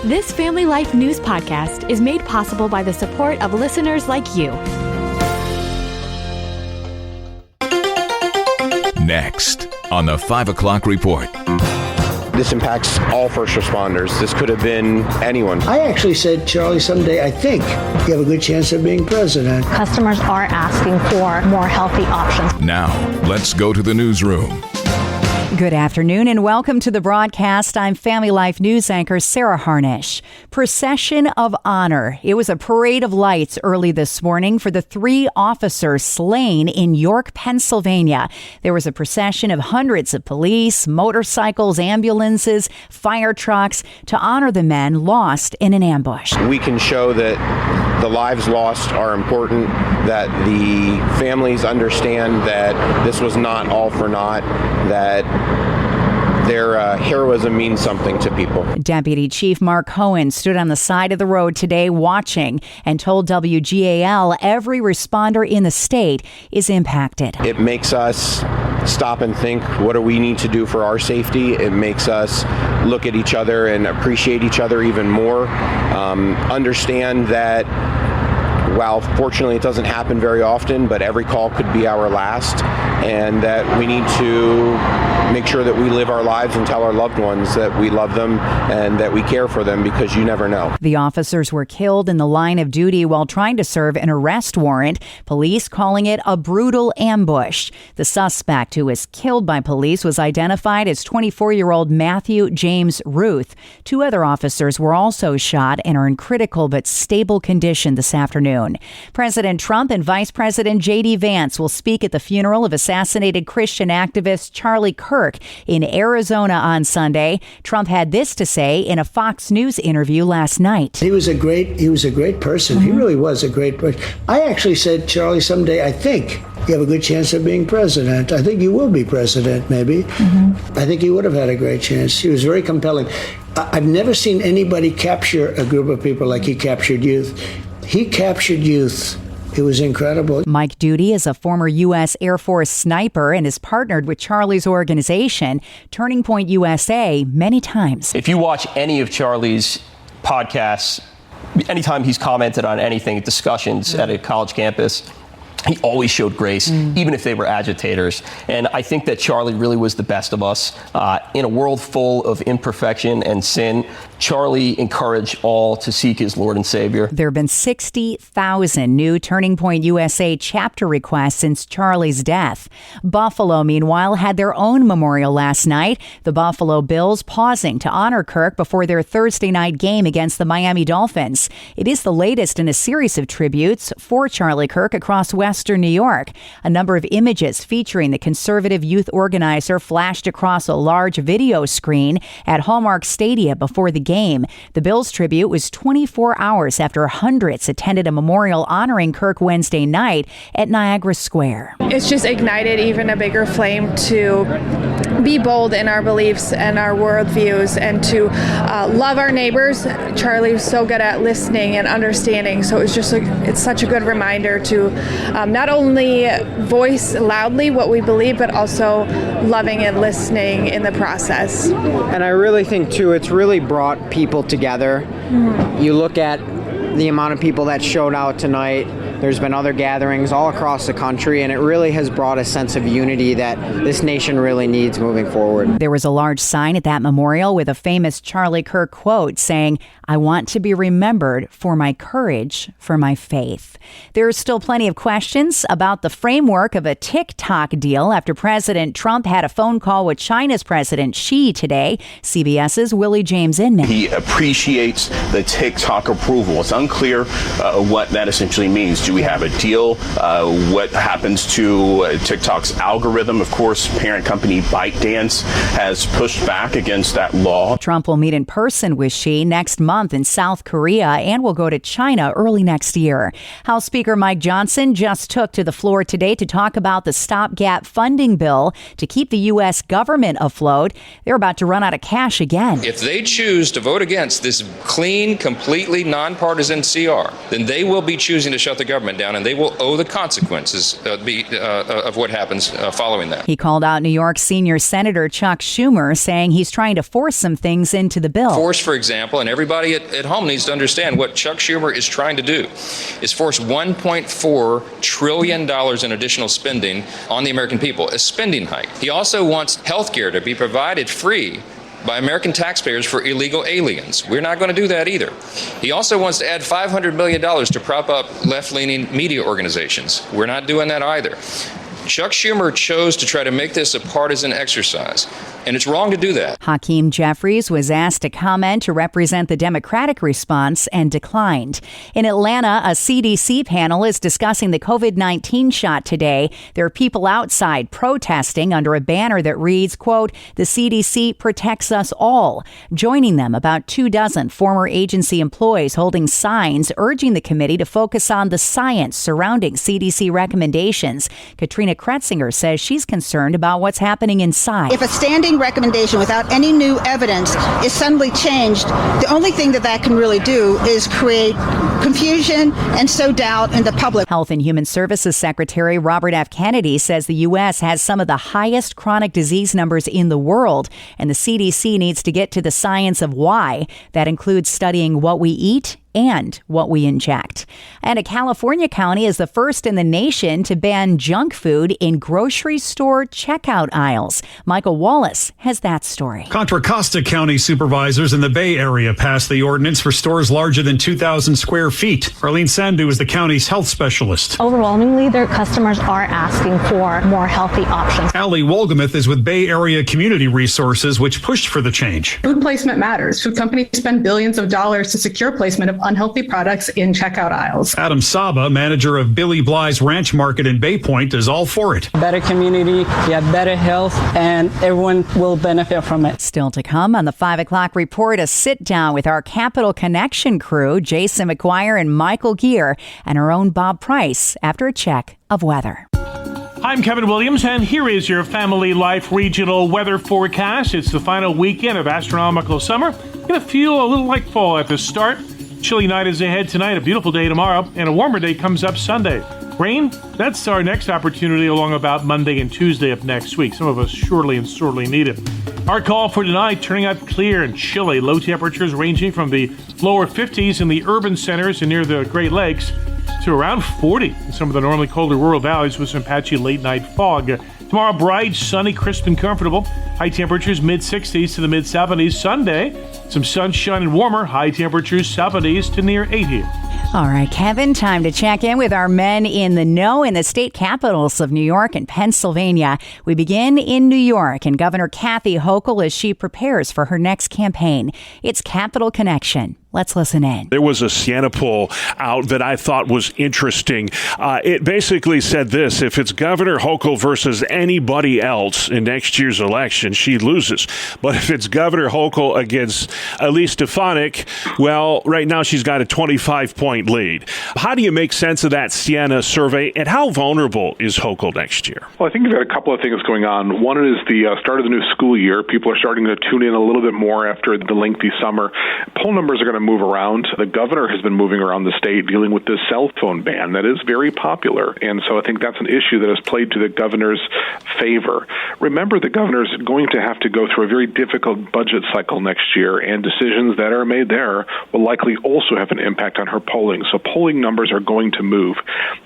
This Family Life News podcast is made possible by the support of listeners like you. Next on the 5 o'clock report. This impacts all first responders. This could have been anyone. I actually said, Charlie, someday I think you have a good chance of being president. Customers are asking for more healthy options. Now, let's go to the newsroom. Good afternoon and welcome to the broadcast. I'm Family Life News anchor Sarah Harnish. Procession of Honor. It was a parade of lights early this morning for the 3 officers slain in York, Pennsylvania. There was a procession of hundreds of police, motorcycles, ambulances, fire trucks to honor the men lost in an ambush. We can show that the lives lost are important, that the families understand that this was not all for naught, that their heroism means something to people. Deputy Chief Mark Cohen stood on the side of the road today watching and told WGAL every responder in the state is impacted. It makes us stop and think, what do we need to do for our safety? It makes us look at each other and appreciate each other even more. Understand that while fortunately it doesn't happen very often, but every call could be our last, and that we need to make sure that we live our lives and tell our loved ones that we love them and that we care for them, because you never know. The officers were killed in the line of duty while trying to serve an arrest warrant, police calling it a brutal ambush. The suspect who was killed by police was identified as 24-year-old Matthew James Ruth. 2 other officers were also shot and are in critical but stable condition this afternoon. President Trump and Vice President J.D. Vance will speak at the funeral of assassinated Christian activist Charlie Kirk in Arizona on Sunday. Trump had this to say in a Fox News interview last night. He was a great person. He really was a great person. I actually said, Charlie, someday I think you have a good chance of being president. I think you will be president, maybe. I think you would have had a great chance. He was very compelling. I've never seen anybody capture a group of people like he captured youth. He captured youth. It was incredible. Mike Duty is a former U.S. Air Force sniper and has partnered with Charlie's organization, Turning Point USA, many times. If you watch any of Charlie's podcasts, anytime he's commented on anything, discussions at a college campus, he always showed grace, even if they were agitators. And I think that Charlie really was the best of us. In a world full of imperfection and sin, Charlie encouraged all to seek his Lord and Savior. There have been 60,000 new Turning Point USA chapter requests since Charlie's death. Buffalo, meanwhile, had their own memorial last night. The Buffalo Bills pausing to honor Kirk before their Thursday night game against the Miami Dolphins. It is the latest in a series of tributes for Charlie Kirk across Western New York. A number of images featuring the conservative youth organizer flashed across a large video screen at Hallmark Stadium before the game. The Bills tribute was 24 hours after hundreds attended a memorial honoring Kirk Wednesday night at Niagara Square. It's just ignited even a bigger flame to be bold in our beliefs and our worldviews and to love our neighbors. Charlie was so good at listening and understanding, so it's such a good reminder to not only voice loudly what we believe, but also loving and listening in the process. And I really think, too, it's really brought people together. You look at the amount of people that showed out tonight. There's been other gatherings all across the country, and it really has brought a sense of unity that this nation really needs moving forward. There was a large sign at that memorial with a famous Charlie Kirk quote saying, "I want to be remembered for my courage, for my faith." There are still plenty of questions about the framework of a TikTok deal after President Trump had a phone call with China's President Xi today. CBS's Willie James Inman. He appreciates the TikTok approval. It's unclear what that essentially means. Do we have a deal? What happens to TikTok's algorithm? Of course, parent company ByteDance has pushed back against that law. Trump will meet in person with Xi next month in South Korea and will go to China early next year. House Speaker Mike Johnson just took to the floor today to talk about the stopgap funding bill to keep the U.S. government afloat. They're about to run out of cash again. If they choose to vote against this clean, completely nonpartisan CR, then they will be choosing to shut the government government down, and they will owe the consequences of what happens following that. He called out New York senior Senator Chuck Schumer, saying he's trying to force some things into the bill. Force, for example, and everybody at home needs to understand what Chuck Schumer is trying to do is force $1.4 trillion in additional spending on the American people, a spending hike. He also wants health care to be provided free by American taxpayers for illegal aliens. We're not going to do that either. He also wants to add $500 million to prop up left-leaning media organizations. We're not doing that either. Chuck Schumer chose to try to make this a partisan exercise, and it's wrong to do that. Hakeem Jeffries was asked to comment to represent the Democratic response and declined. In Atlanta, a CDC panel is discussing the COVID-19 shot today. There are people outside protesting under a banner that reads, quote, "The CDC protects us all." Joining them, about 24 former agency employees holding signs urging the committee to focus on the science surrounding CDC recommendations. Katrina Kretzinger says she's concerned about what's happening inside. If a standing recommendation without any new evidence is suddenly changed, the only thing that can really do is create confusion and sow doubt in the public. Health and Human Services Secretary Robert F. Kennedy says the U.S. has some of the highest chronic disease numbers in the world, and the CDC needs to get to the science of why. That includes studying what we eat and what we inject. And a California county is the first in the nation to ban junk food in grocery store checkout aisles. Michael Wallace has that story. Contra Costa County supervisors in the Bay Area passed the ordinance for stores larger than 2,000 square feet. Arlene Sandu is the county's health specialist. Overwhelmingly, their customers are asking for more healthy options. Allie Wolgamuth is with Bay Area Community Resources, which pushed for the change. Food placement matters. Food companies spend billions of dollars to secure placement of unhealthy products in checkout aisles. Adam Saba, manager of Billy Bly's Ranch Market in Bay Point, is all for it. Better community, you have better health, and everyone will benefit from it. Still to come on the 5 o'clock report, a sit down with our Capital Connection crew, Jason McGuire and Michael Gear, and our own Bob Price after a check of weather. I'm Kevin Williams, and here is your Family Life regional weather forecast. It's the final weekend of astronomical summer. Going to feel a little like fall at the start. Chilly night is ahead tonight, a beautiful day tomorrow, and a warmer day comes up Sunday. Rain, that's our next opportunity along about Monday and Tuesday of next week. Some of us surely and sorely need it. Our call for tonight, turning out clear and chilly. Low temperatures ranging from the lower 50s in the urban centers and near the Great Lakes to around 40 in some of the normally colder rural valleys with some patchy late-night fog. Tomorrow, bright, sunny, crisp, and comfortable. High temperatures mid-60s to the mid-70s. Sunday, some sunshine and warmer. High temperatures 70s to near 80. All right, Kevin, time to check in with our men in the know in the state capitals of New York and Pennsylvania. We begin in New York and Governor Kathy Hochul as she prepares for her next campaign. It's Capital Connection. Let's listen in. There was a Siena poll out that I thought was interesting. It basically said this: if it's Governor Hochul versus anybody else in next year's election, she loses. But if it's Governor Hochul against Elise Stefanik, well, right now she's got a 25-point lead. How do you make sense of that Siena survey, and how vulnerable is Hochul next year? Well, I think you've got a couple of things going on. One is the start of the new school year. People are starting to tune in a little bit more after the lengthy summer. Poll numbers are going to move around. The governor has been moving around the state dealing with this cell phone ban that is very popular. And so I think that's an issue that has played to the governor's favor. Remember, the governor's going to have to go through a very difficult budget cycle next year, and decisions that are made there will likely also have an impact on her polling. So polling numbers are going to move.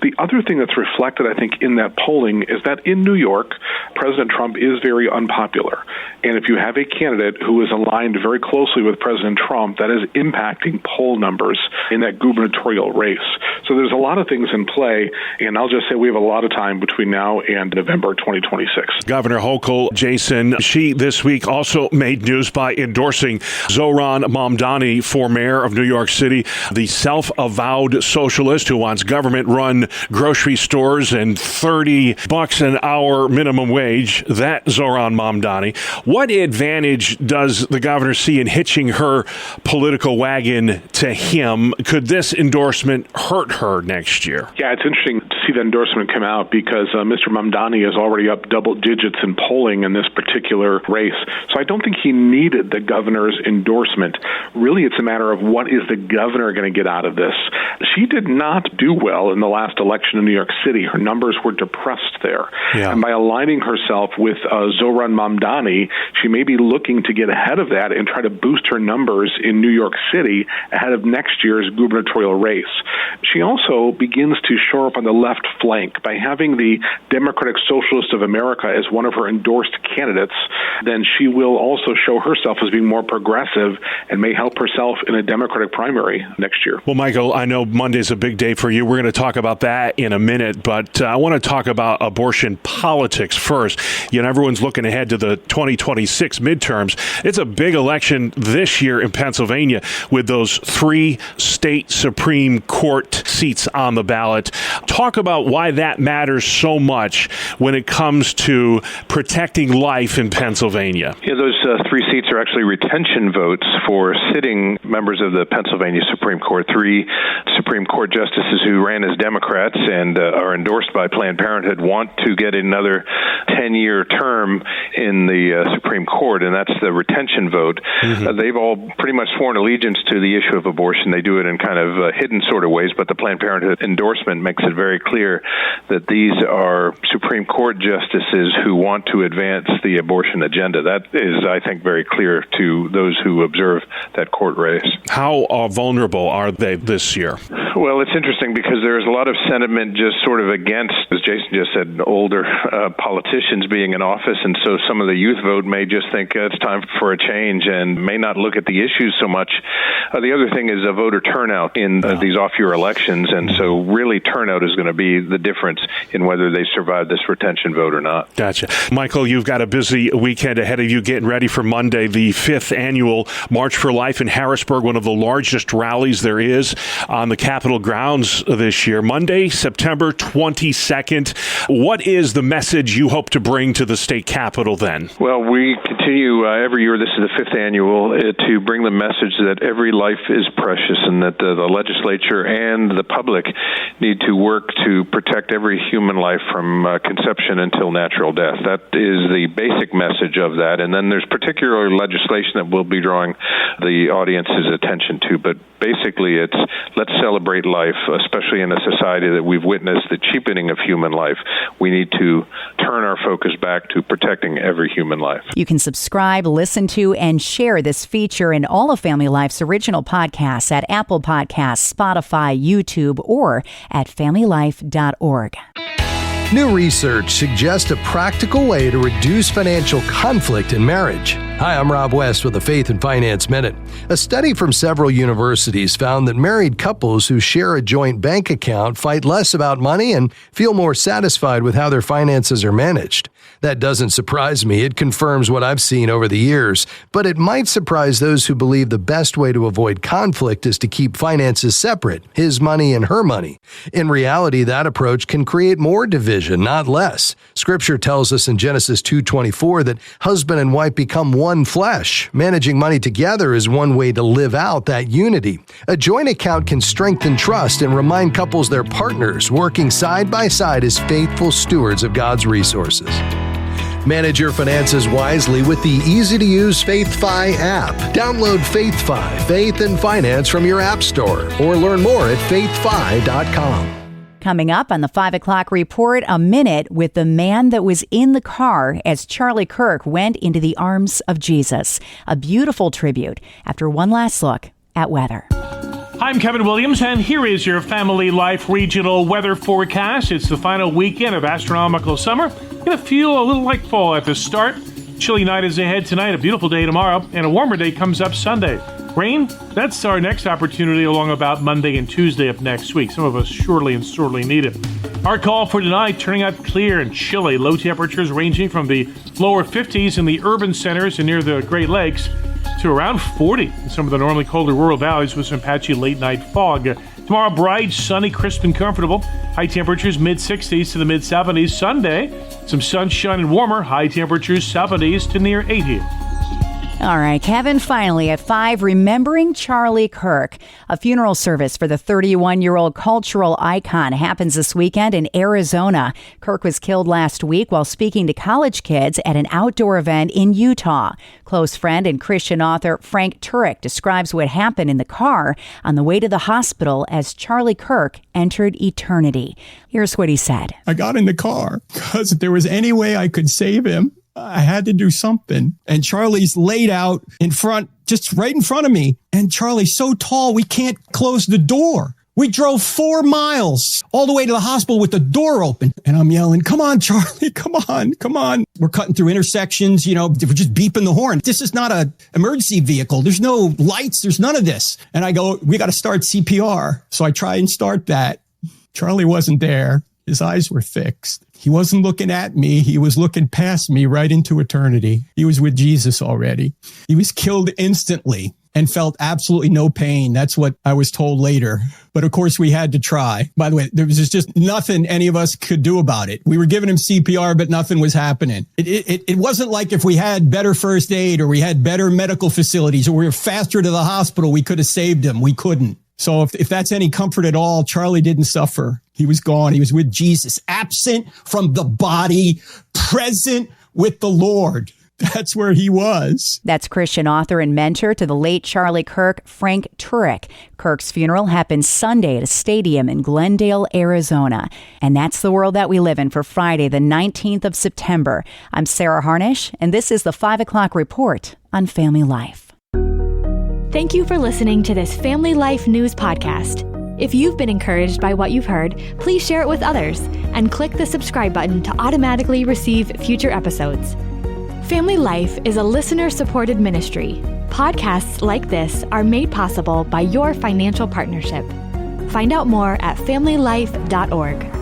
The other thing that's reflected, I think, in that polling is that in New York, President Trump is very unpopular. And if you have a candidate who is aligned very closely with President Trump, that is impacting poll numbers in that gubernatorial race. So there's a lot of things in play, and I'll just say we have a lot of time between now and November 2026. Governor Hochul, Jason, she this week also made news by endorsing Zohran Mamdani for mayor of New York City, the self-avowed socialist who wants government-run grocery stores and $30 an hour minimum wage. That Zohran Mamdani. What advantage does the governor see in hitching her political wagon wagon to him. Could this endorsement hurt her next year? Yeah, it's interesting to see that endorsement come out because Mr. Mamdani is already up double digits in polling in this particular race. So I don't think he needed the governor's endorsement. Really, it's a matter of what is the governor going to get out of this. She did not do well in the last election in New York City. Her numbers were depressed there. Yeah. And by aligning herself with Zohran Mamdani, she may be looking to get ahead of that and try to boost her numbers in New York City ahead of next year's gubernatorial race. She also begins to shore up on the left flank by having the Democratic Socialist of America as one of her endorsed candidates. Then she will also show herself as being more progressive and may help herself in a Democratic primary next year. Well, Michael, I know Monday's a big day for you. We're going to talk about that in a minute, but I want to talk about abortion politics first. You know, everyone's looking ahead to the 2026 midterms. It's a big election this year in Pennsylvania with those 3 state Supreme Court seats on the ballot. Talk about why that matters so much when it comes to protecting life in Pennsylvania. Yeah, those 3 seats are actually retention votes for sitting members of the Pennsylvania Supreme Court. 3 Supreme Court justices who ran as Democrats and are endorsed by Planned Parenthood want to get another 10-year term in the Supreme Court, and that's the retention vote. Mm-hmm. They've all pretty much sworn allegiance to the issue of abortion. They do it in kind of hidden sort of ways, but the Planned Parenthood endorsement makes it very clear that these are Supreme Court justices who want to advance the abortion agenda. That is, I think, very clear to those who observe that court race. How vulnerable are they this year? Well, it's interesting because there's a lot of sentiment just sort of against, as Jason just said, older politicians being in office, and so some of the youth vote may just think it's time for a change and may not look at the issues so much. The other thing is a voter turnout in these off-year elections, and so really turnout is going to be the difference in whether they survive this retention vote or not. Gotcha. Michael, you've got a busy weekend ahead of you getting ready for Monday, the 5th annual March for Life in Harrisburg, one of the largest rallies there is on the Capitol grounds this year. Monday, September 22nd. What is the message you hope to bring to the state capitol then? Well, we continue every year, this is the 5th annual, to bring the message that every life is precious and that the legislature and the public need to work to protect every human life from conception until natural death. That is the basic message of that. And then there's particular legislation that we'll be drawing the audience's attention to. But basically, it's let's celebrate life, especially in a society that we've witnessed the cheapening of human life. We need to turn our focus back to protecting every human life. You can subscribe, listen to, and share this feature and all of Family Life's original podcasts at Apple Podcasts, Spotify, YouTube, or at familylife.org. New research suggests a practical way to reduce financial conflict in marriage. Hi, I'm Rob West with the Faith and Finance Minute. A study from several universities found that married couples who share a joint bank account fight less about money and feel more satisfied with how their finances are managed. That doesn't surprise me. It confirms what I've seen over the years, but it might surprise those who believe the best way to avoid conflict is to keep finances separate, his money and her money. In reality, that approach can create more division, not less. Scripture tells us in Genesis 2:24 that husband and wife become one flesh. Managing money together is one way to live out that unity. A joint account can strengthen trust and remind couples they're partners, working side by side as faithful stewards of God's resources. Manage your finances wisely with the easy-to-use FaithFi app. Download FaithFi, Faith and Finance from your app store, or learn more at faithfi.com. Coming up on the 5 o'clock report, a minute with the man that was in the car as Charlie Kirk went into the arms of Jesus. A beautiful tribute after one last look at weather. I'm Kevin Williams, and here is your Family Life regional weather forecast. It's the final weekend of astronomical summer. Going to feel a little like fall at the start. Chilly night is ahead tonight, a beautiful day tomorrow, and a warmer day comes up Sunday. Rain, that's our next opportunity along about Monday and Tuesday of next week. Some of us surely and sorely need it. Our call for tonight, turning out clear and chilly. Low temperatures ranging from the lower 50s in the urban centers and near the Great Lakes to around 40 in some of the normally colder rural valleys with some patchy late-night fog. Tomorrow, bright, sunny, crisp, and comfortable. High temperatures mid-60s to the mid-70s. Sunday, some sunshine and warmer. High temperatures 70s to near 80. All right, Kevin, finally at 5, remembering Charlie Kirk. A funeral service for the 31-year-old cultural icon happens this weekend in Arizona. Kirk was killed last week while speaking to college kids at an outdoor event in Utah. Close friend and Christian author Frank Turek describes what happened in the car on the way to the hospital as Charlie Kirk entered eternity. Here's what he said. I got in the car because if there was any way I could save him, I had to do something. And Charlie's laid out in front, just right in front of me. And Charlie's so tall, we can't close the door. We drove 4 miles all the way to the hospital with the door open. And I'm yelling, come on, Charlie, come on, come on. We're cutting through intersections, we're just beeping the horn. This is not an emergency vehicle. There's no lights. There's none of this. And I go, we got to start CPR. So I try and start that. Charlie wasn't there. His eyes were fixed. He wasn't looking at me. He was looking past me right into eternity. He was with Jesus already. He was killed instantly and felt absolutely no pain. That's what I was told later. But of course, we had to try. By the way, there was just nothing any of us could do about it. We were giving him CPR, but nothing was happening. It wasn't like if we had better first aid or we had better medical facilities or we were faster to the hospital, we could have saved him. We couldn't. So if that's any comfort at all, Charlie didn't suffer. He was gone. He was with Jesus, absent from the body, present with the Lord. That's where he was. That's Christian author and mentor to the late Charlie Kirk, Frank Turek. Kirk's funeral happened Sunday at a stadium in Glendale, Arizona. And that's the world that we live in for Friday, the 19th of September. I'm Sarah Harnish, and this is the 5 o'clock report on Family Life. Thank you for listening to this Family Life News podcast. If you've been encouraged by what you've heard, please share it with others and click the subscribe button to automatically receive future episodes. Family Life is a listener-supported ministry. Podcasts like this are made possible by your financial partnership. Find out more at familylife.org.